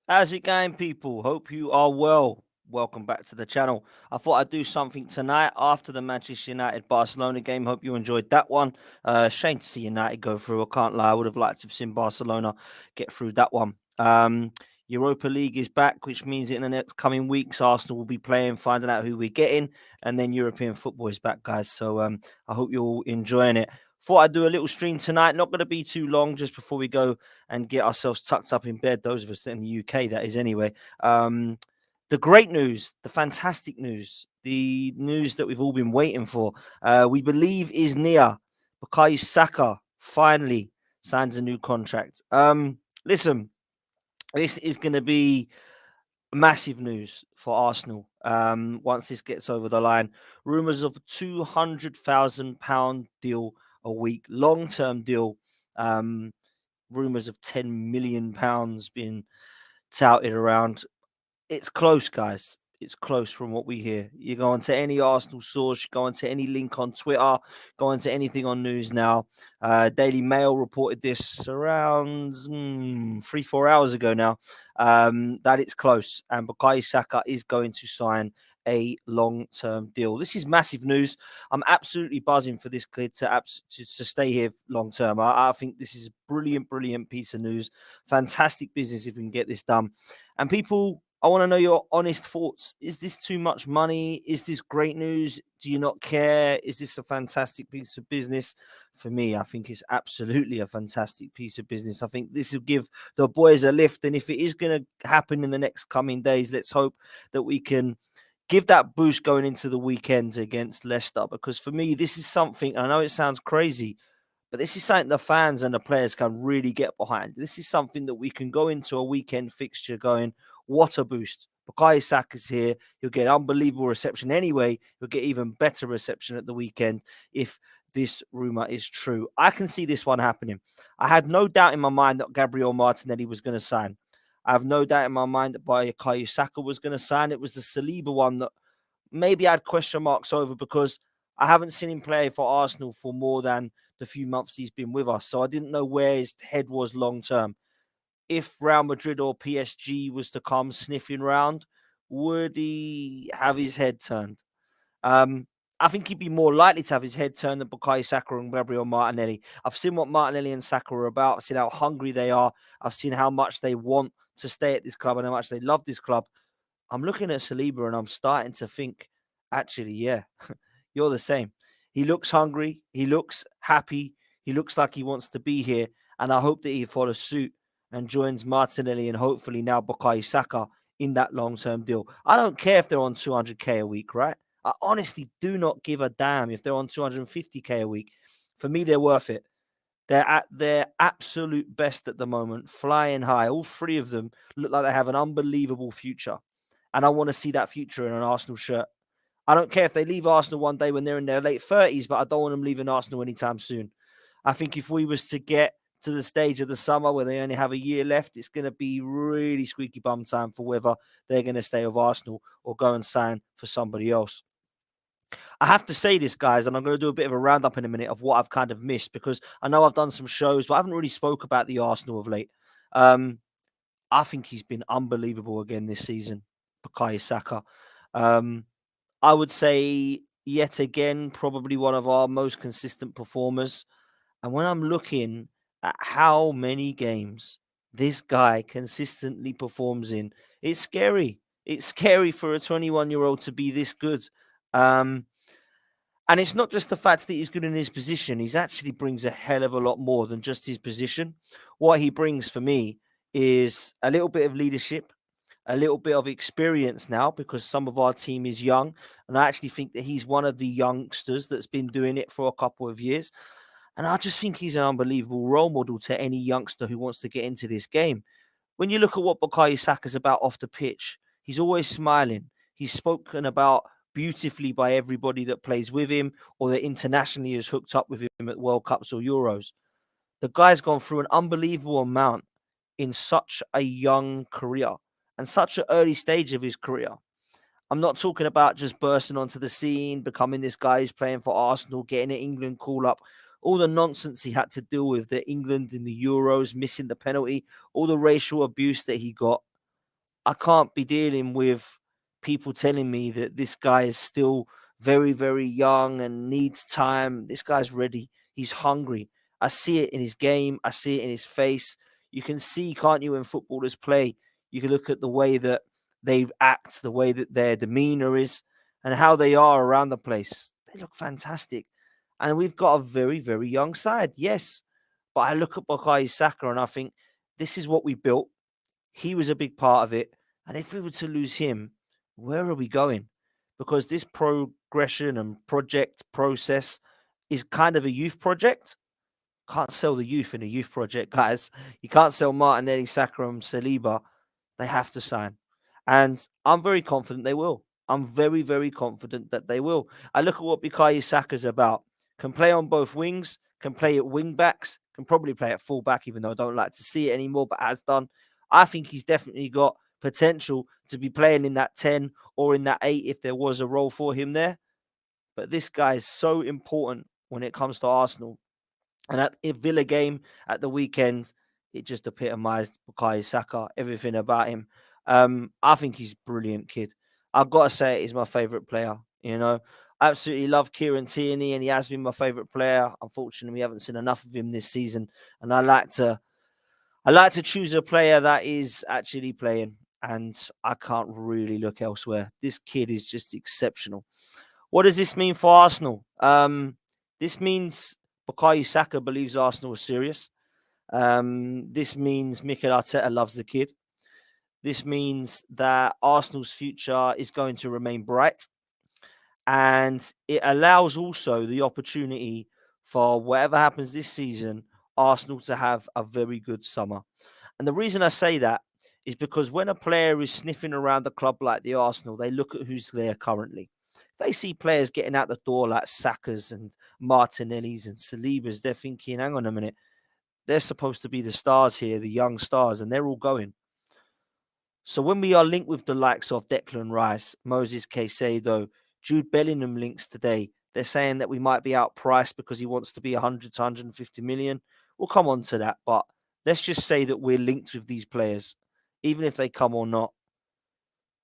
How's it going, people? Hope you are well. Welcome back to the channel. I thought I'd do something tonight after the Manchester United Barcelona game. Hope you enjoyed that one. Shame to see United go through. I can't lie. I would have liked to have seen Barcelona get through that one. Europa League is back, which means in the next coming weeks, Arsenal will be playing, finding out who we're getting, and then European football is back, guys. So I hope you're all enjoying it. Thought I'd do a little stream tonight. Not going to be too long, just before we go and get ourselves tucked up in bed. Those of us in the UK, that is anyway. The great news, the fantastic news, the news that we've all been waiting for, we believe is near. Bukayo Saka finally signs a new contract. Listen, this is going to be massive news for Arsenal once this gets over the line. Rumours of a £200,000 deal a week, long term deal. Um, Rumours of £10 million being touted around. It's close, guys. It's close from what we hear. You go onto any Arsenal source, you go onto any link on Twitter, go onto anything on News Now. Daily Mail reported this around 3-4 hours ago now, that it's close. And Bukayo Saka is going to sign a long-term deal. This is massive news. I'm absolutely buzzing for this kid to stay here long term. I think this is a brilliant piece of news. Fantastic business if we can get this done. And people, I want to know your honest thoughts. Is this too much money? Is this great news? Do you not care? Is this a fantastic piece of business? For me, I think it's absolutely a fantastic piece of business. I think this will give the boys a lift. And if it is going to happen in the next coming days, let's hope that we can give that boost going into the weekend against Leicester. Because for me, this is something, I know it sounds crazy, but this is something the fans and the players can really get behind. This is something that we can go into a weekend fixture going, what a boost. Bukayo Saka's here. He'll get unbelievable reception anyway. He'll get even better reception at the weekend if this rumour is true. I can see this one happening. I had no doubt in my mind that Gabriel Martinelli was going to sign. I have no doubt in my mind that Bukayo Saka was going to sign. It was the Saliba one that maybe I had question marks over because I haven't seen him play for Arsenal for more than the few months he's been with us. So I didn't know where his head was long term. If Real Madrid or PSG was to come sniffing round, would he have his head turned? Um, I think he'd be more likely to have his head turned than Bukayo Saka and Gabriel Martinelli. I've seen what Martinelli and Saka are about. I've seen how hungry they are. I've seen how much they want to stay at this club and how much they love this club. I'm looking at Saliba and I'm starting to think, actually, yeah, you're the same. He looks hungry. He looks happy. He looks like he wants to be here. And I hope that he follows suit and joins Martinelli and hopefully now Bukayo Saka in that long-term deal. I don't care if they're on 200k a week, right? I honestly do not give a damn if they're on 250k a week. For me, they're worth it. They're at their absolute best at the moment, flying high. All three of them look like they have an unbelievable future. And I want to see that future in an Arsenal shirt. I don't care if they leave Arsenal one day when they're in their late 30s, but I don't want them leaving Arsenal anytime soon. I think if we was to get to the stage of the summer where they only have a year left, it's going to be really squeaky bum time for whether they're going to stay with Arsenal or go and sign for somebody else. I have to say this, guys, and I'm going to do a bit of a roundup in a minute of what I've kind of missed because I know I've done some shows, but I haven't really spoke about the Arsenal of late. Um, I think he's been unbelievable again this season, Bukayo Saka. Um, I would say yet again, probably one of our most consistent performers. And when I'm looking at how many games this guy consistently performs in, it's scary. It's scary for a 21-year-old to be this good. Um, and it's not just the fact that he's good in his position. He's actually brings a hell of a lot more than just his position. What he brings for me is a little bit of leadership, a little bit of experience now because some of our team is young. And I actually think that he's one of the youngsters that's been doing it for a couple of years. And I just think he's an unbelievable role model to any youngster who wants to get into this game. When you look at what Bukayo Saka's about off the pitch, he's always smiling. He's spoken about beautifully by everybody that plays with him or that internationally is hooked up with him at World Cups or Euros. The guy's gone through an unbelievable amount in such a young career and such an early stage of his career. I'm not talking about just bursting onto the scene, becoming this guy who's playing for Arsenal, getting an England call up, all the nonsense he had to deal with the England in the Euros, missing the penalty, all the racial abuse that he got. I can't be dealing with people telling me that this guy is still very, very young and needs time. This guy's ready. He's hungry. I see it in his game. I see it in his face. You can see, can't you, when footballers play? You can look at the way that they act, the way that their demeanor is, and how they are around the place. They look fantastic. And we've got a very, very young side, yes. But I look at Bukayo Saka and I think this is what we built. He was a big part of it. And if we were to lose him, where are we going? Because this progression and project process is kind of a youth project. Can't sell the youth in a youth project, guys. You can't sell Martinelli, Saka, and Saliba. They have to sign. And I'm very confident they will. I'm very, very confident that they will. I look at what Bukayo Saka's about. Can play on both wings, can play at wing backs, can probably play at full back, even though I don't like to see it anymore, but has done. I think he's definitely got potential to be playing in that 10 or in that 8 if there was a role for him there. But this guy is so important when it comes to Arsenal. And at the Villa game at the weekend, it just epitomised Bukayo Saka, everything about him. I think he's a brilliant kid. I've got to say, he's my favourite player. You know, I absolutely love Kieran Tierney, and he has been my favourite player. Unfortunately, we haven't seen enough of him this season, and I like to choose a player that is actually playing, and I can't really look elsewhere. This kid is just exceptional. What does this mean for Arsenal? This means Bukayo Saka believes Arsenal is serious. This means Mikel Arteta loves the kid. This means that Arsenal's future is going to remain bright. And it allows also the opportunity for whatever happens this season, Arsenal to have a very good summer. And the reason I say that is because when a player is sniffing around the club like the Arsenal, they look at who's there currently. They see players getting out the door like Saka's and Martinelli's and Saliba's. They're thinking, hang on a minute, they're supposed to be the stars here, the young stars, and they're all going. So when we are linked with the likes of Declan Rice, Moses Caicedo, Jude Bellingham links today, they're saying that we might be outpriced because he wants to be 100 to 150 million. We'll come on to that, but let's just say that we're linked with these players, even if they come or not.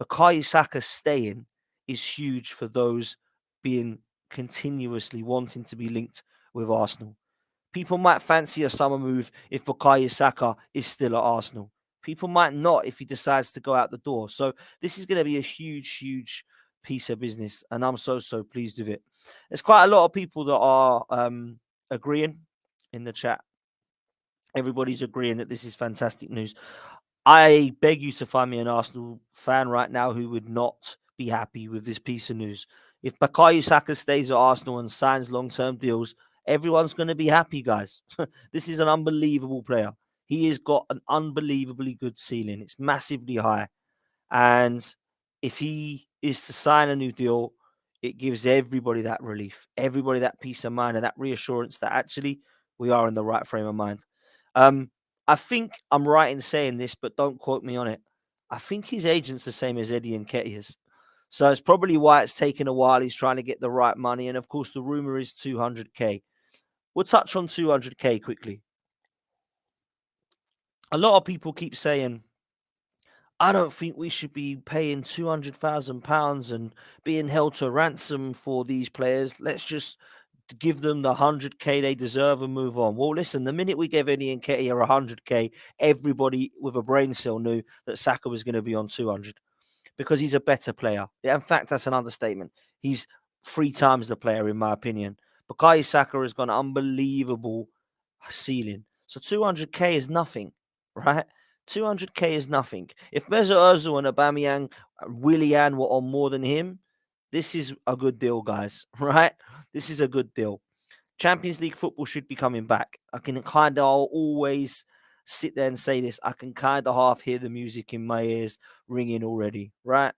Bukayo Saka staying is huge for those being continuously wanting to be linked with Arsenal. People might fancy a summer move if Bukayo Saka is still at Arsenal. People might not if he decides to go out the door. So this is going to be a huge, huge piece of business, and I'm so, so pleased with it. There's quite a lot of people that are agreeing in the chat. Everybody's agreeing that this is fantastic news. I beg you to find me an Arsenal fan right now who would not be happy with this piece of news. If Bukayo Saka stays at Arsenal and signs long-term deals, everyone's going to be happy, guys. This is an unbelievable player. He has got an unbelievably good ceiling. It's massively high. And if he is to sign a new deal, it gives everybody that relief, everybody that peace of mind and that reassurance that actually we are in the right frame of mind. I think I'm right in saying this, but don't quote me on it. I think his agent's the same as Eddie and Nketiah's. So it's probably why it's taken a while. He's trying to get the right money. And of course, the rumor is 200K. We'll touch on 200K quickly. A lot of people keep saying, I don't think we should be paying £200,000 and being held to ransom for these players. Let's just give them the 100K they deserve and move on. Well, listen, the minute we gave Eddie and Nketiah 100K, everybody with a brain cell knew that Saka was going to be on 200 because he's a better player. In fact, that's an understatement. He's 3 times the player, in my opinion. Bukayo Saka has got an unbelievable ceiling. So 200K is nothing, right? 200K is nothing. If Mesut Ozil and Aubameyang, Willian were on more than him, this is a good deal, guys, right? This is a good deal. Champions League football should be coming back. I can kind of always sit there and say this. I can kind of half hear the music in my ears ringing already, right?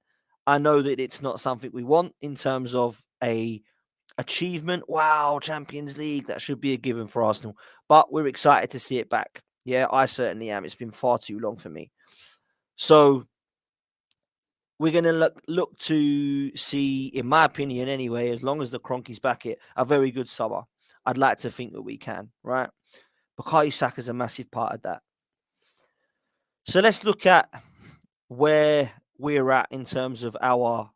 I know that it's not something we want in terms of a achievement. Wow, Champions League, that should be a given for Arsenal. But we're excited to see it back. Yeah, I certainly am. It's been far too long for me. So we're going to look to see, in my opinion anyway, as long as the Cronky's back it, a very good summer. I'd like to think that we can, right? Bukayo Saka is a massive part of that. So let's look at where we're at in terms of our,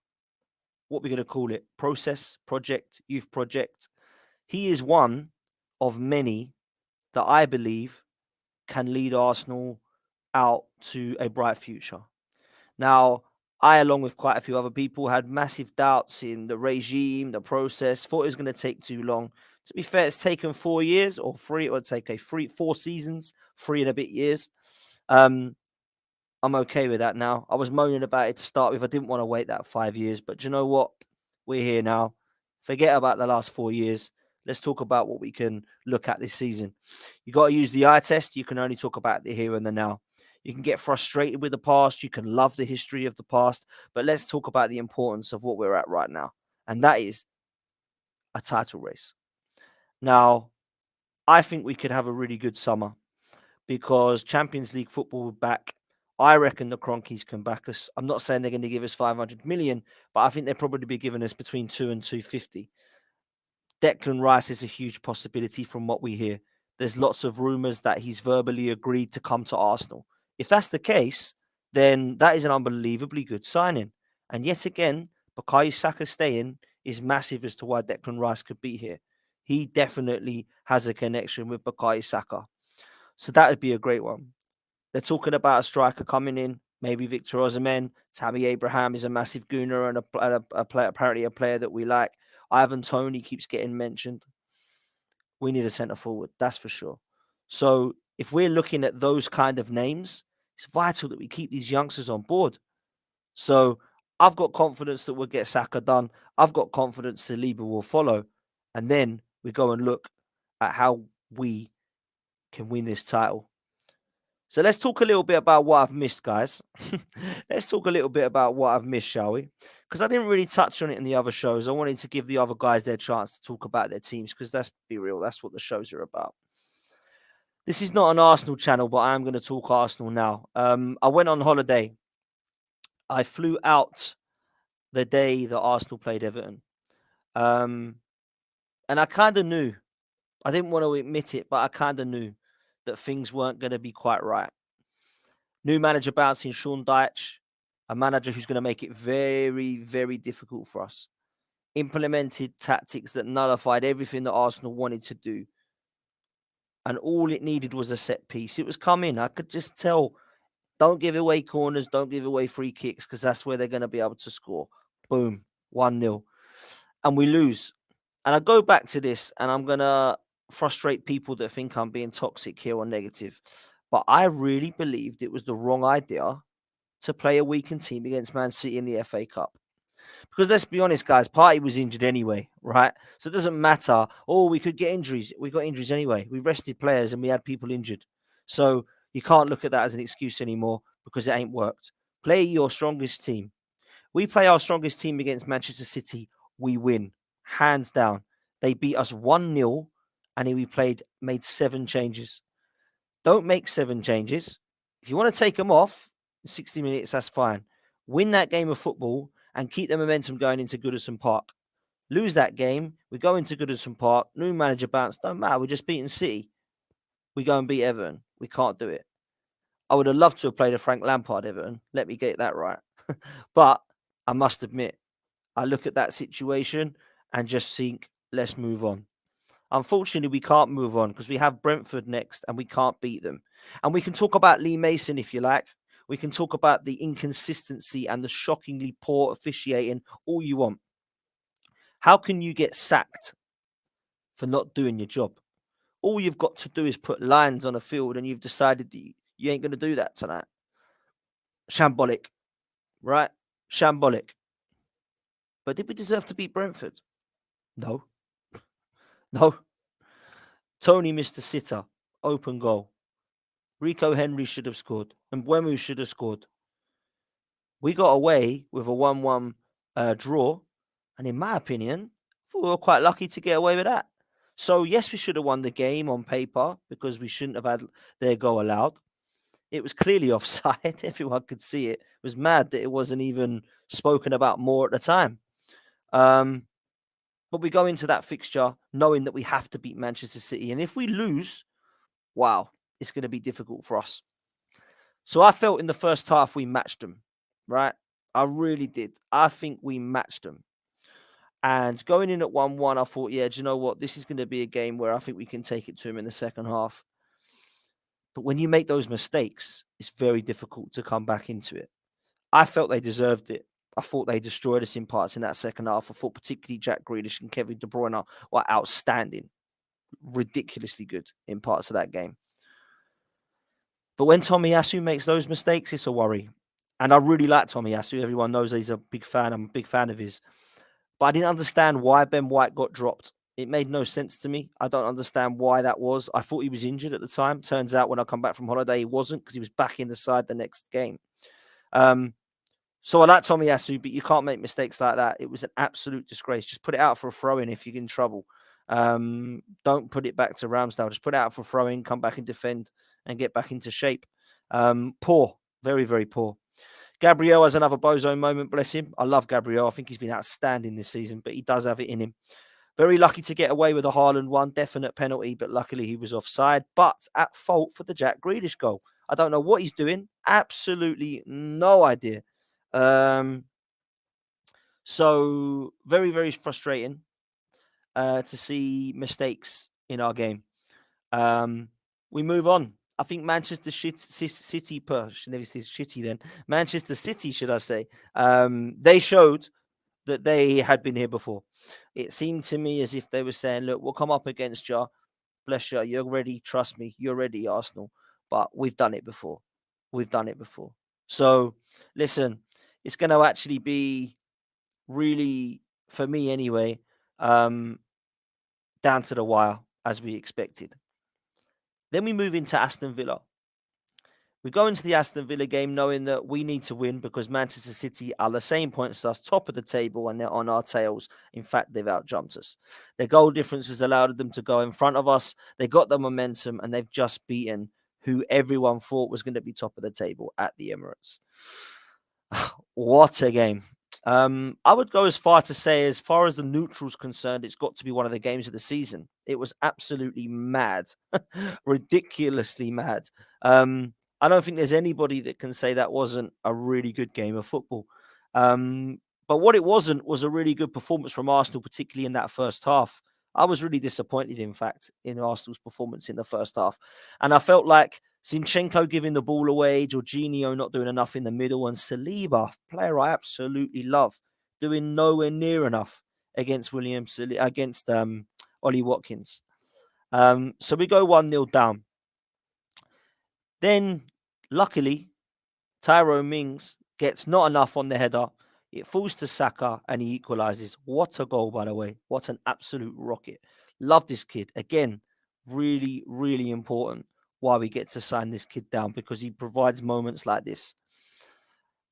what we're going to call it, process, project, youth project. He is one of many that I believe can lead Arsenal out to a bright future. Now, I, along with quite a few other people, had massive doubts in the regime, the process, thought it was going to take too long. To be fair, it's taken 4 years or three, or take 4 seasons, 3 and a bit years. Um, I'm okay with that now. I was moaning about it to start with. I didn't want to wait that 5 years, but do you know what? We're here now. Forget about the last 4 years. Let's talk about what we can look at this season. You got to use the eye test. You can only talk about the here and the now. You can get frustrated with the past. You can love the history of the past, but let's talk about the importance of what we're at right now. And that is a title race. Now, I think we could have a really good summer because Champions League football will back. I reckon the Cronkies can back us. I'm not saying they're going to give us 500 million, but I think they'll probably be giving us between 2 and 250. Declan Rice is a huge possibility from what we hear. There's lots of rumours that he's verbally agreed to come to Arsenal. If that's the case, then that is an unbelievably good signing. And yet again, Bukayo Saka staying is massive as to why Declan Rice could be here. He definitely has a connection with Bukayo Saka. So that would be a great one. They're talking about a striker coming in, maybe Victor Osimhen. Tammy Abraham is a massive gooner and a player, apparently a player that we like. Ivan Toney keeps getting mentioned. We need a centre forward, that's for sure. So if we're looking at those kind of names, it's vital that we keep these youngsters on board. So I've got confidence that we'll get Saka done. I've got confidence Saliba will follow. And then we go and look at how we can win this title. So let's talk a little bit about what I've missed, guys. Let's talk a little bit about what I've missed, shall we? Because I didn't really touch on it in the other shows. I wanted to give the other guys their chance to talk about their teams because let's be real, that's what the shows are about. This is not an Arsenal channel, but I am going to talk Arsenal now. I went on holiday. I flew out the day that Arsenal played Everton. And I kind of knew, I didn't want to admit it, but I kind of knew that things weren't going to be quite right. New manager bouncing Sean Dyche, a manager who's going to make it very, very difficult for us. Implemented tactics that nullified everything that Arsenal wanted to do. And all it needed was a set piece. It was coming. I could just tell. Don't give away corners. Don't give away free kicks because that's where they're going to be able to score. Boom. 1-0. And we lose. And I go back to this and I'm going to frustrate people that think I'm being toxic here or negative. But I really believed it was the wrong idea to play a weakened team against Man City in the FA Cup. Because let's be honest, guys, Partey was injured anyway, right? So it doesn't matter. Oh, we could get injuries. We got injuries anyway. We rested players and we had people injured. So you can't look at that as an excuse anymore because it ain't worked. Play your strongest team. We play our strongest team against Manchester City. We win. Hands down. They beat us 1-0 and then made 7 changes. Don't make 7 changes. If you want to take them off in 60 minutes, that's fine. Win that game of football and keep the momentum going into Goodison Park. Lose that game, we go into Goodison Park, new manager bounce, don't matter, we're just beating City. We go and beat Everton. We can't do it. I would have loved to have played a Frank Lampard Everton. Let me get that right. But I must admit, I look at that situation and just think, let's move on. Unfortunately, we can't move on because we have Brentford next and we can't beat them. And we can talk about Lee Mason if you like. We can talk about the inconsistency and the shockingly poor officiating all you want. How can you get sacked for not doing your job? All you've got to do is put lines on a field and you've decided that you ain't going to do that tonight. Shambolic, right? Shambolic. But did we deserve to beat Brentford? No. No. Tony missed a sitter. Open goal. Rico Henry should have scored. And Mbeumo should have scored. We got away with a 1-1 draw. And in my opinion, we were quite lucky to get away with that. So, yes, we should have won the game on paper because we shouldn't have had their goal allowed. It was clearly offside. Everyone could see it. It was mad that it wasn't even spoken about more at the time. But we go into that fixture knowing that we have to beat Manchester City. And if we lose, wow, it's going to be difficult for us. So I felt in the first half we matched them, right? I really did. I think we matched them. And going in at 1-1, I thought, yeah, do you know what? This is going to be a game where I think we can take it to him in the second half. But when you make those mistakes, it's very difficult to come back into it. I felt they deserved it. I thought they destroyed us in parts in that second half. I thought particularly Jack Grealish and Kevin De Bruyne were outstanding, ridiculously good in parts of that game. But when Tomiyasu makes those mistakes, it's a worry. And I really like Tomiyasu. Everyone knows he's a big fan. I'm a big fan of his. But I didn't understand why Ben White got dropped. It made no sense to me. I don't understand why that was. I thought he was injured at the time. Turns out when I come back from holiday, he wasn't, because he was back in the side the next game. So I like Tomiyasu, but you can't make mistakes like that. It was an absolute disgrace. Just put it out for a throw-in if you're in trouble. Don't put it back to Ramsdale. Just put it out for a throw-in, come back and defend, and get back into shape. Poor. Very, very poor. Gabriel has another bozo moment, bless him. I love Gabriel. I think he's been outstanding this season, but he does have it in him. Very lucky to get away with a Haaland one, definite penalty, but luckily he was offside, but at fault for the Jack Grealish goal. I don't know what he's doing. Absolutely no idea. So very, very frustrating to see mistakes in our game. We move on. I think Manchester City, Manchester City, should I say? They showed that they had been here before. It seemed to me as if they were saying, "Look, we'll come up against you. Bless you. You're ready. Trust me. You're ready, Arsenal. But we've done it before. We've done it before." So, listen, it's going to actually be really, for me anyway, down to the wire, as we expected. Then we move into Aston Villa. We go into the Aston Villa game knowing that we need to win because Manchester City are the same points as us, top of the table, and they're on our tails. In fact, they've outjumped us. Their goal difference has allowed them to go in front of us. They got the momentum, and they've just beaten who everyone thought was going to be top of the table at the Emirates. What a game. I would go as far to say, as far as the neutral's concerned, it's got to be one of the games of the season. It was absolutely mad, ridiculously mad. I don't think there's anybody that can say that wasn't a really good game of football. But what it wasn't was a really good performance from Arsenal, particularly in that first half. I was really disappointed, in fact, in Arsenal's performance in the first half. And I felt like Zinchenko giving the ball away, Jorginho not doing enough in the middle, and Saliba, player I absolutely love, doing nowhere near enough against Ollie Watkins. So we go 1-0 down. Then, luckily, Tyrone Mings gets not enough on the header. It falls to Saka and he equalises. What a goal, by the way. What an absolute rocket. Love this kid. Again, really, really important why we get to sign this kid down, because he provides moments like this.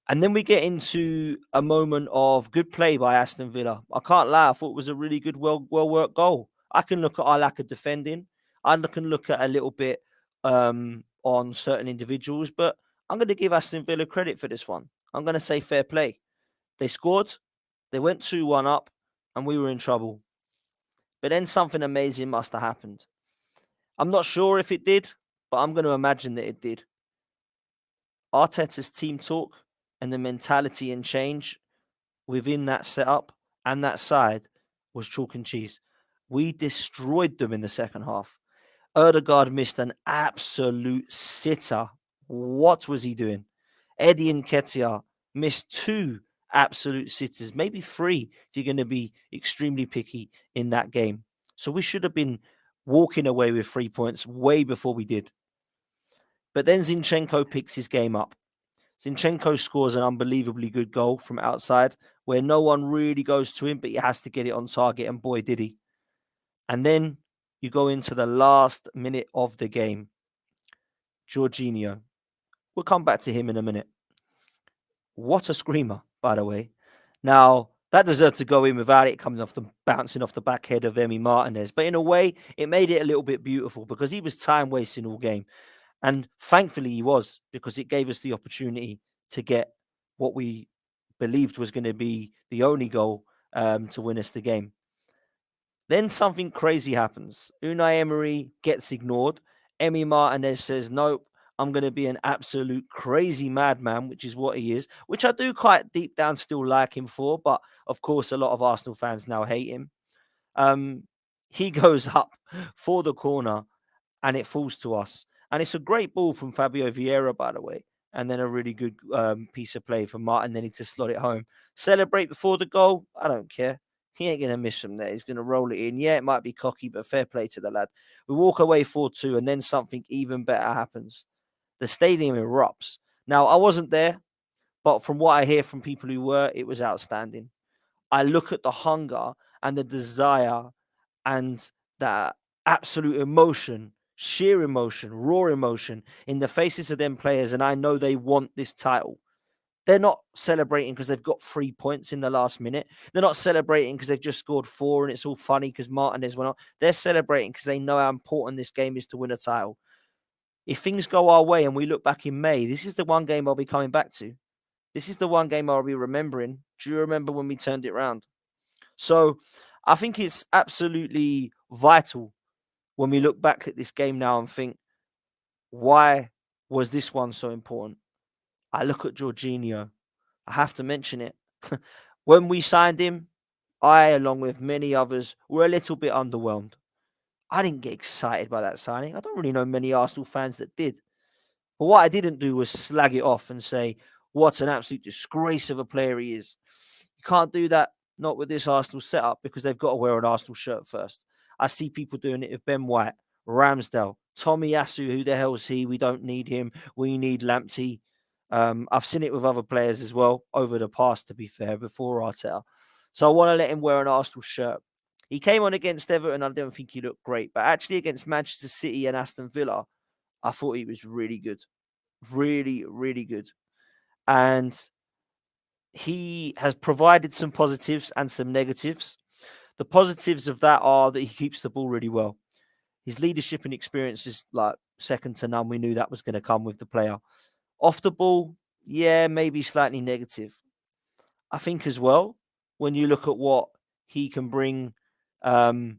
And then we get into a moment of good play by Aston Villa. I can't lie. I thought it was a really good, well-worked goal. I can look at our lack of defending. I can look at a little bit on certain individuals, but I'm going to give Aston Villa credit for this one. I'm going to say fair play. They scored, they went 2-1 up, and we were in trouble. But then something amazing must have happened. I'm not sure if it did, but I'm going to imagine that it did. Arteta's team talk and the mentality and change within that setup and that side was chalk and cheese. We destroyed them in the second half. Odegaard missed an absolute sitter. What was he doing? Eddie Nketiah missed 2 absolute sitters, maybe 3 if you're going to be extremely picky in that game. So we should have been walking away with 3 points way before we did. But then Zinchenko picks his game up. Zinchenko scores an unbelievably good goal from outside where no one really goes to him, but he has to get it on target, and boy, did he. And then you go into the last minute of the game. Jorginho. We'll come back to him in a minute. What a screamer, by the way. Now, that deserved to go in without it bouncing off the back head of Emi Martinez. But in a way, it made it a little bit beautiful because he was time wasting all game. And thankfully he was, because it gave us the opportunity to get what we believed was going to be the only goal to win us the game. Then something crazy happens. Unai Emery gets ignored. Emi Martinez says, nope, I'm going to be an absolute crazy madman, which is what he is, which I do quite deep down still like him for. But of course, a lot of Arsenal fans now hate him. Um, he goes up for the corner and it falls to us. And it's a great ball from Fabio Vieira, by the way. And then a really good piece of play from Martinelli to slot it home. Celebrate before the goal? I don't care. He ain't going to miss from there. He's going to roll it in. Yeah, it might be cocky, but fair play to the lad. We walk away 4-2, and then something even better happens. The stadium erupts. Now, I wasn't there, but from what I hear from people who were, it was outstanding. I look at the hunger and the desire and the absolute emotion, sheer emotion, raw emotion in the faces of them players, and I know they want this title. They're not celebrating because they've got 3 points in the last minute. They're not celebrating because they've just scored 4 and it's all funny because Martinez went on. They're celebrating because they know how important this game is to win a title. If things go our way and we look back in May, this is the one game I'll be coming back to. This is the one game I'll be remembering. Do you remember when we turned it around? So I think it's absolutely vital when we look back at this game now and think, why was this one so important? I look at Jorginho. I have to mention it. When we signed him, I, along with many others, were a little bit underwhelmed. I didn't get excited by that signing. I don't really know many Arsenal fans that did. But what I didn't do was slag it off and say, what an absolute disgrace of a player he is. You can't do that, not with this Arsenal setup, because they've got to wear an Arsenal shirt first. I see people doing it with Ben White, Ramsdale, Tommy Yasu. Who the hell is he? We don't need him. We need Lamptey. I've seen it with other players as well over the past, to be fair, before Arteta. So I want to let him wear an Arsenal shirt. He came on against Everton. I don't think he looked great. But actually against Manchester City and Aston Villa, I thought he was really good. Really, really good. And he has provided some positives and some negatives. The positives of that are that he keeps the ball really well. His leadership and experience is like second to none. We knew that was going to come with the player. Off the ball, yeah, maybe slightly negative. I think as well, when you look at what he can bring in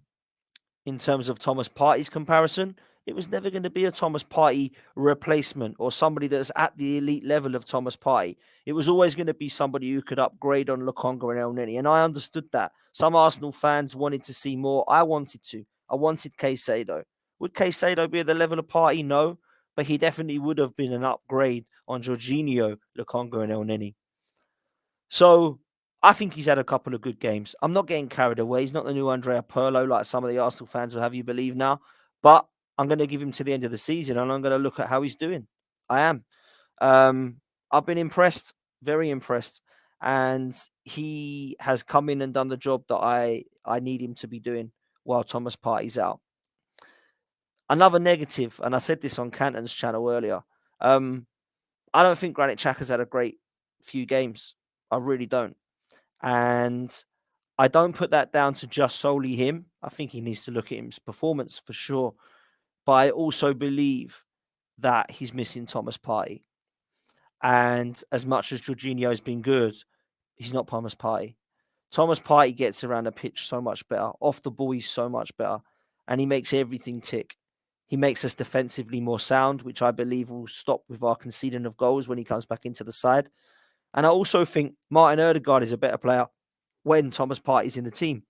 terms of Thomas Partey's comparison, it was never going to be a Thomas Partey replacement or somebody that's at the elite level of Thomas Partey. It was always going to be somebody who could upgrade on Lokonga and El Neni, and I understood that. Some Arsenal fans wanted to see more. I wanted to. I wanted Caicedo. Would Caicedo be at the level of Partey? No, but he definitely would have been an upgrade on Jorginho, Lokonga and El Neni. So I think he's had a couple of good games. I'm not getting carried away. He's not the new Andrea Pirlo like some of the Arsenal fans will have you believe now. But I'm going to give him to the end of the season and I'm going to look at how he's doing. I am. I've been impressed, very impressed. And he has come in and done the job that I need him to be doing while Thomas Partey's out. Another negative, and I said this on Canton's channel earlier, I don't think Granit Xhaka's had a great few games. I really don't. And I don't put that down to just solely him. I think he needs to look at his performance for sure. But I also believe that he's missing Thomas Partey. And as much as Jorginho has been good, he's not Thomas Partey. Thomas Partey gets around the pitch so much better. Off the ball, he's so much better. And he makes everything tick. He makes us defensively more sound, which I believe will stop with our conceding of goals when he comes back into the side. And I also think Martin Odegaard is a better player when Thomas Partey's in the team.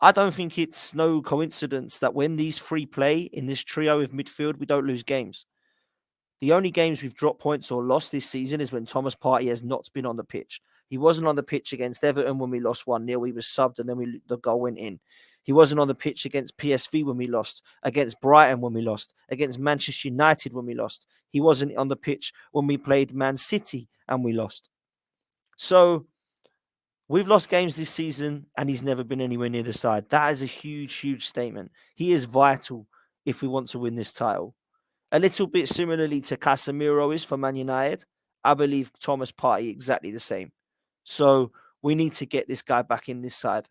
I don't think it's no coincidence that when these three play in this trio of midfield, we don't lose games. The only games we've dropped points or lost this season is when Thomas Partey has not been on the pitch. He wasn't on the pitch against Everton when we lost 1-0. He was subbed and then the goal went in. He wasn't on the pitch against PSV when we lost, against Brighton when we lost, against Manchester United when we lost. He wasn't on the pitch when we played Man City and we lost. So we've lost games this season and he's never been anywhere near the side. That is a huge, huge statement. He is vital if we want to win this title. A little bit similarly to Casemiro is for Man United. I believe Thomas Partey exactly the same. So we need to get this guy back in this side.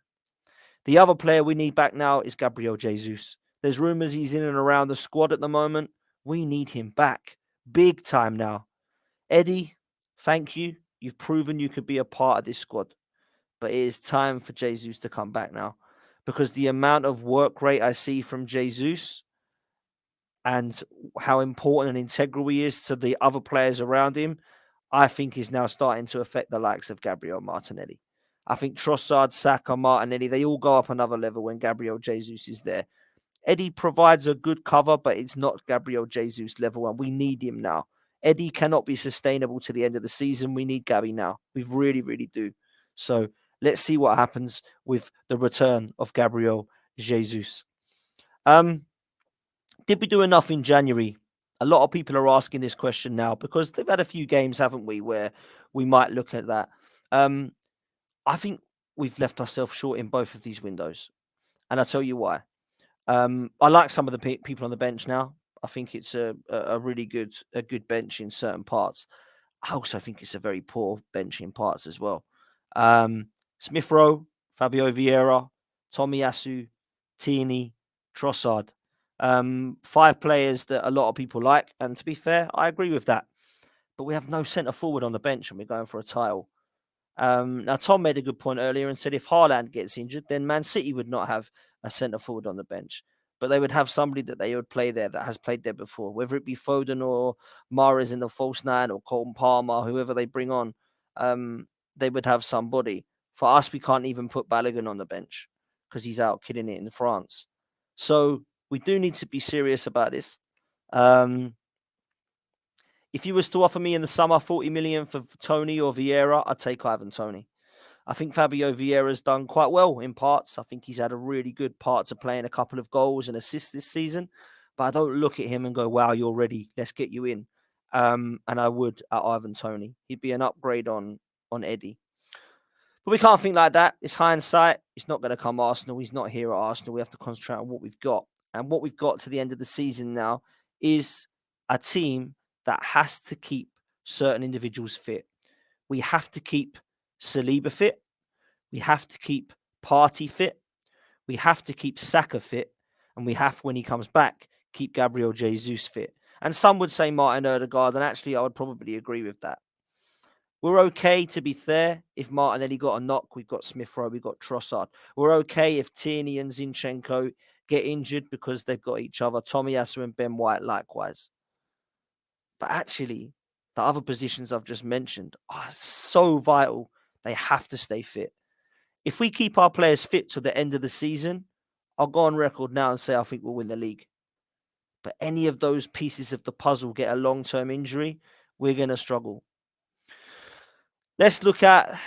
The other player we need back now is Gabriel Jesus. There's rumours he's in and around the squad at the moment. We need him back. Big time now. Eddie, thank you. You've proven you could be a part of this squad. But it is time for Jesus to come back now. Because the amount of work rate I see from Jesus and how important and integral he is to the other players around him, I think is now starting to affect the likes of Gabriel Martinelli. I think Trossard, Saka, Martinelli, they all go up another level when Gabriel Jesus is there. Eddie provides a good cover, but it's not Gabriel Jesus level, and we need him now. Eddie cannot be sustainable to the end of the season. We need Gabby now. We really, really do. So let's see what happens with the return of Gabriel Jesus. Did we do enough in January? A lot of people are asking this question now because they've had a few games, haven't we, where we might look at that. I think we've left ourselves short in both of these windows, and I'll tell you why. I like some of the people on the bench now. I think it's a really good bench in certain parts. I also think it's a very poor bench in parts as well. Smith Rowe, Fabio Vieira, Tomiyasu, Tierney, Trossard. 5 players that a lot of people like, and to be fair, I agree with that. But we have no centre forward on the bench, and we're going for a title. Now, Tom made a good point earlier and said if Haaland gets injured, then Man City would not have a centre forward on the bench, but they would have somebody that they would play there that has played there before, whether it be Foden or Mahrez in the false nine or Colton Palmer, whoever they bring on. They would have somebody. For us, we can't even put Balogun on the bench because he's out killing it in France. So we do need to be serious about this. If you was to offer me in the summer 40 million for Tony or Vieira, I'd take Ivan Tony. I think Fabio Vieira's done quite well in parts. I think he's had a really good part to play in a couple of goals and assists this season. But I don't look at him and go, wow, you're ready. Let's get you in. And I would at Ivan Tony. He'd be an upgrade on Eddie. But we can't think like that. It's hindsight. It's not going to come Arsenal. He's not here at Arsenal. We have to concentrate on what we've got. And what we've got to the end of the season now is a team that has to keep certain individuals fit. We have to keep Saliba fit. We have to keep Partey fit. We have to keep Saka fit. And we have, when he comes back, keep Gabriel Jesus fit. And some would say Martin Odegaard, and actually I would probably agree with that. We're okay, to be fair, if Martinelli got a knock, we've got Smith Rowe, we've got Trossard. We're okay if Tierney and Zinchenko get injured because they've got each other. Tomiyasu and Ben White likewise. But actually, the other positions I've just mentioned are so vital. They have to stay fit. If we keep our players fit to the end of the season, I'll go on record now and say I think we'll win the league. But any of those pieces of the puzzle get a long-term injury, we're going to struggle. Let's look at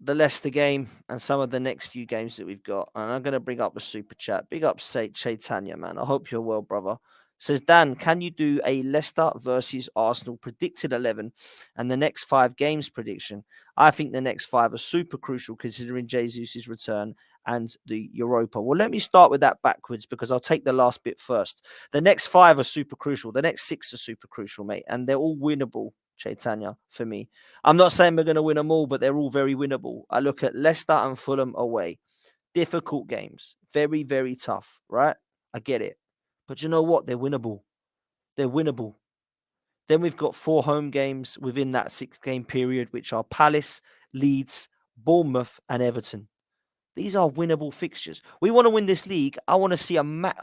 the Leicester game and some of the next few games that we've got. And I'm going to bring up a super chat. Big up, Chaitanya, man. I hope you're well, brother. Says, Dan, can you do a Leicester versus Arsenal predicted 11 and the next 5 games prediction? I think the next 5 are super crucial considering Jesus' return and the Europa. Well, let me start with that backwards because I'll take the last bit first. The next 5 are super crucial. The next 6 are super crucial, mate. And they're all winnable, Chaitanya, for me. I'm not saying we're going to win them all, but they're all very winnable. I look at Leicester and Fulham away. Difficult games. Very, very tough, right? I get it. But you know what? They're winnable. They're winnable. Then we've got 4 home games within that 6-game period, which are Palace, Leeds, Bournemouth, and Everton. These are winnable fixtures. We want to win this league. I want to see I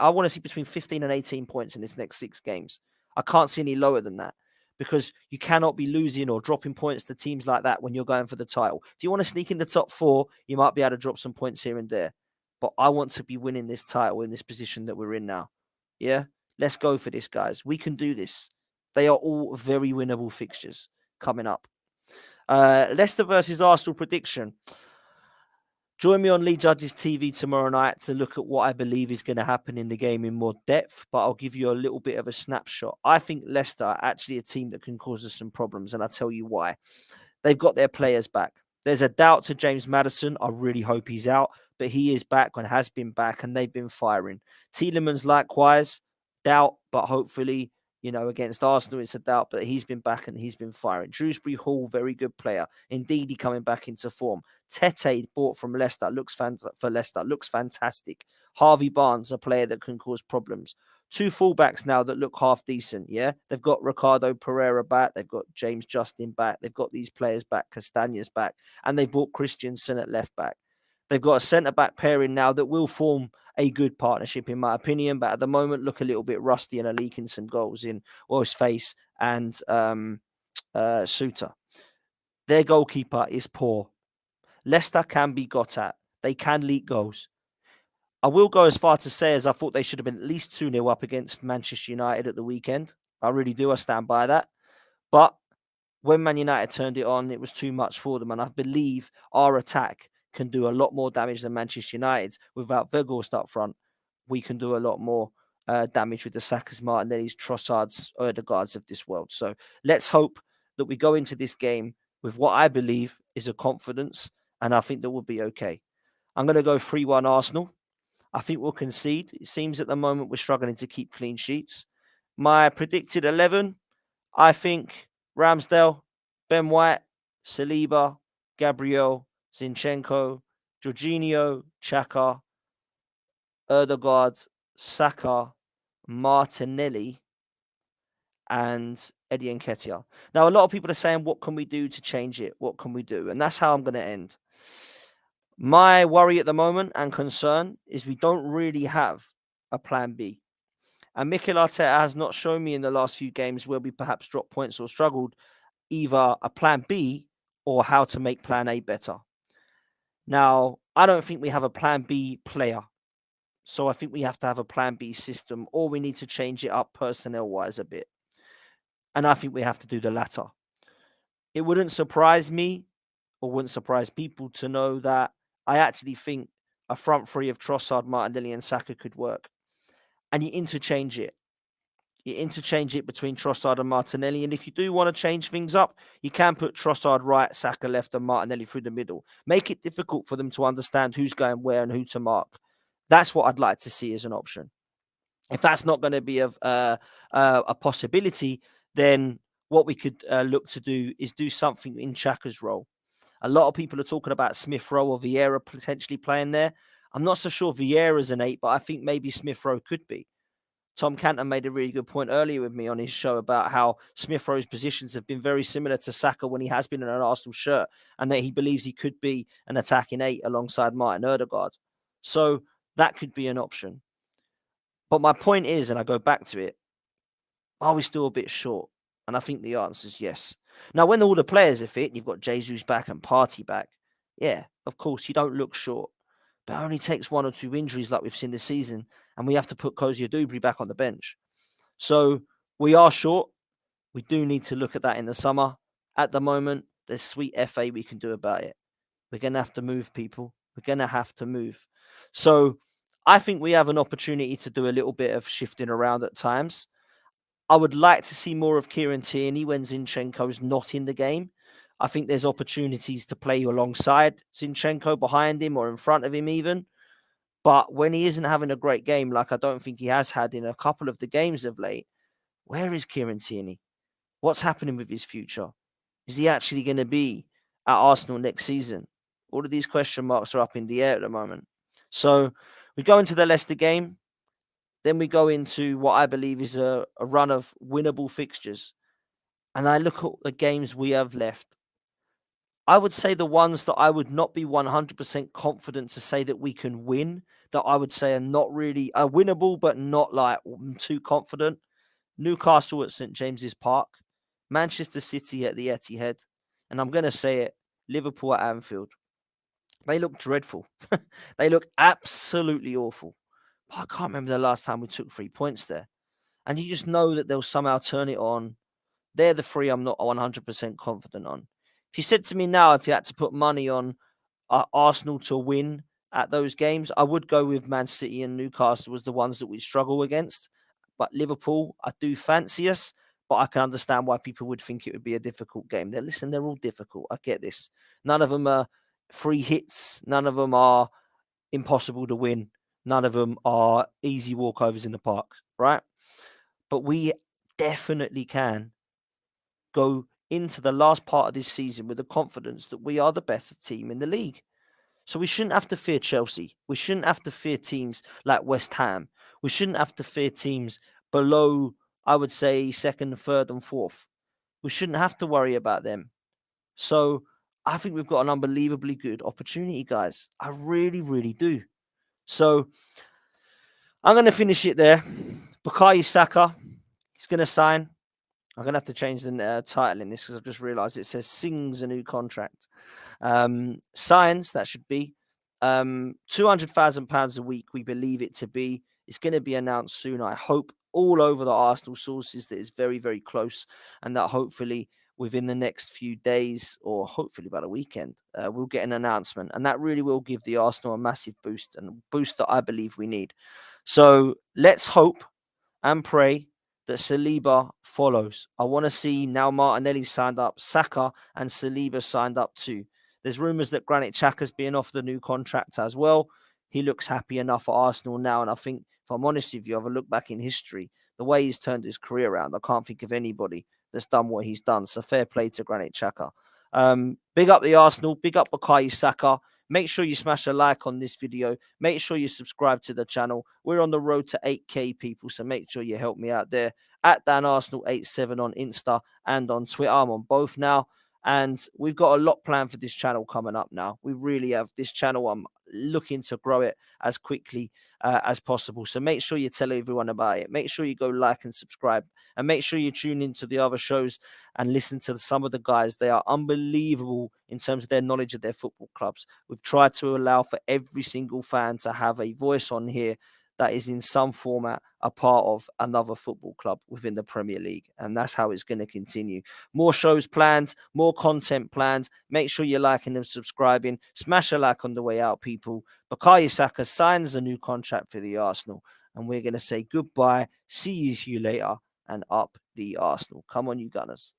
want to see between 15 and 18 points in this next 6 games. I can't see any lower than that because you cannot be losing or dropping points to teams like that when you're going for the title. If you want to sneak in the top 4, you might be able to drop some points here and there. But I want to be winning this title in this position that we're in now. Yeah, let's go for this, guys. We can do this. They are all very winnable fixtures coming up. Leicester versus Arsenal prediction. Join me on Lee Judge's TV tomorrow night to look at what I believe is going to happen in the game in more depth, but I'll give you a little bit of a snapshot. I think Leicester are actually a team that can cause us some problems, and I'll tell you why. They've got their players back. There's a doubt to James Maddison. I really hope he's out, but he is back and has been back, and they've been firing. Tielemans likewise, doubt, but hopefully, against Arsenal, it's a doubt, but he's been back and he's been firing. Shrewsbury Hall, very good player. Indeed, he coming back into form. Tete, bought from Leicester, looks fantastic. Harvey Barnes, a player that can cause problems. 2 fullbacks now that look half decent, yeah? They've got Ricardo Pereira back. They've got James Justin back. They've got these players back. Castagna's back. And they bought Christensen at left back. They've got a centre-back pairing now that will form a good partnership, in my opinion, but at the moment look a little bit rusty and are leaking some goals in Oil's Face and Suter. Their goalkeeper is poor. Leicester can be got at. They can leak goals. I will go as far to say as I thought they should have been at least 2-0 up against Manchester United at the weekend. I really do. I stand by that. But when Man United turned it on, it was too much for them. And I believe our attack can do a lot more damage than Manchester United's. Without Weghorst up front, we can do a lot more damage with the Sakas, Martinelli's, Trossards, Odegaards of this world. So let's hope that we go into this game with what I believe is a confidence, and I think that we'll be okay. I'm going to go 3-1 Arsenal. I think we'll concede. It seems at the moment we're struggling to keep clean sheets. My predicted 11, I think Ramsdale, Ben White, Saliba, Gabriel, Zinchenko, Jorginho, Xhaka, Odegaard, Saka, Martinelli, and Eddie Nketiah. Now, a lot of people are saying, what can we do to change it? What can we do? And that's how I'm going to end. My worry at the moment and concern is we don't really have a plan B. And Mikel Arteta has not shown me in the last few games where we perhaps dropped points or struggled either a plan B or how to make plan A better. Now, I don't think we have a plan B player. So I think we have to have a plan B system, or we need to change it up personnel-wise a bit. And I think we have to do the latter. It wouldn't surprise me or wouldn't surprise people to know that I actually think a front three of Trossard, Martinelli and Saka could work. And you interchange it. You interchange it between Trossard and Martinelli. And if you do want to change things up, you can put Trossard right, Saka left and Martinelli through the middle. Make it difficult for them to understand who's going where and who to mark. That's what I'd like to see as an option. If that's not going to be a possibility, then what we could look to do is do something in Xhaka's role. A lot of people are talking about Smith Rowe or Vieira potentially playing there. I'm not so sure Vieira's an 8, but I think maybe Smith Rowe could be. Tom Cantor made a really good point earlier with me on his show about how Smith Rowe's positions have been very similar to Saka when he has been in an Arsenal shirt, and that he believes he could be an attacking 8 alongside Martin Odegaard. So that could be an option. But my point is, and I go back to it, are we still a bit short? And I think the answer is yes. Now, when all the players are fit, you've got Jesus back and Partey back. Yeah, of course, you don't look short. But it only takes 1 or 2 injuries like we've seen this season, and we have to put Kozia-Dubry back on the bench. So we are short. We do need to look at that in the summer. At the moment, there's sweet FA we can do about it. We're going to have to move, people. We're going to have to move. So I think we have an opportunity to do a little bit of shifting around at times. I would like to see more of Kieran Tierney when Zinchenko's not in the game. I think there's opportunities to play alongside Zinchenko, behind him or in front of him even. But when he isn't having a great game, like I don't think he has had in a couple of the games of late, where is Kieran Tierney? What's happening with his future? Is he actually going to be at Arsenal next season? All of these question marks are up in the air at the moment. So we go into the Leicester game. Then we go into what I believe is a run of winnable fixtures. And I look at the games we have left. I would say the ones that I would not be 100% confident to say that we can win, that I would say are not really winnable, but not like too confident. Newcastle at St. James's Park, Manchester City at the Etihad, and I'm going to say it, Liverpool at Anfield. They look dreadful. They look absolutely awful. But I can't remember the last time we took 3 points there. And you just know that they'll somehow turn it on. They're the 3 I'm not 100% confident on. If you said to me now, if you had to put money on Arsenal to win at those games, I would go with Man City and Newcastle as the ones that we struggle against. But Liverpool, I do fancy us, but I can understand why people would think it would be a difficult game. They're all difficult. I get this. None of them are free hits. None of them are impossible to win. None of them are easy walkovers in the park, right? But we definitely can go into the last part of this season with the confidence that we are the better team in the league. So we shouldn't have to fear Chelsea. We shouldn't have to fear teams like West Ham. We shouldn't have to fear teams below, I would say, second, third, and fourth. We shouldn't have to worry about them. So I think we've got an unbelievably good opportunity, guys. I really, really do. So I'm going to finish it there. Bukayo Saka, he's going to sign. I'm going to have to change the title in this because I've just realised it says sings a new contract. Signs, that should be. £200,000 a week, we believe it to be. It's going to be announced soon, I hope, all over the Arsenal sources that is very, very close, and that hopefully within the next few days or hopefully by the weekend, we'll get an announcement. And that really will give the Arsenal a massive boost, and a boost that I believe we need. So let's hope and pray that Saliba follows. I want to see now Martinelli signed up, Saka and Saliba signed up too. There's rumours that Granit Xhaka's being offered a new contract as well. He looks happy enough at Arsenal now, and I think, if I'm honest with you, have a look back in history, the way he's turned his career around, I can't think of anybody that's done what he's done. So fair play to Granit Xhaka. Big up the Arsenal, big up Bukayo Saka. Make sure you smash a like on this video. Make sure you subscribe to the channel. We're on the road to 8K people, so make sure you help me out there. At DanArsenal87 on Insta and on Twitter. I'm on both now. And we've got a lot planned for this channel coming up now. We really have. This channel, I'm looking to grow it as quickly as possible. So make sure you tell everyone about it. Make sure you go like and subscribe. And make sure you tune into the other shows and listen to some of the guys. They are unbelievable in terms of their knowledge of their football clubs. We've tried to allow for every single fan to have a voice on here that is in some format a part of another football club within the Premier League. And that's how it's going to continue. More shows planned, more content planned. Make sure you're liking and subscribing. Smash a like on the way out, people. Bukayo Saka signs a new contract for the Arsenal. And we're going to say goodbye. See you later. And up the Arsenal. Come on, you Gunners.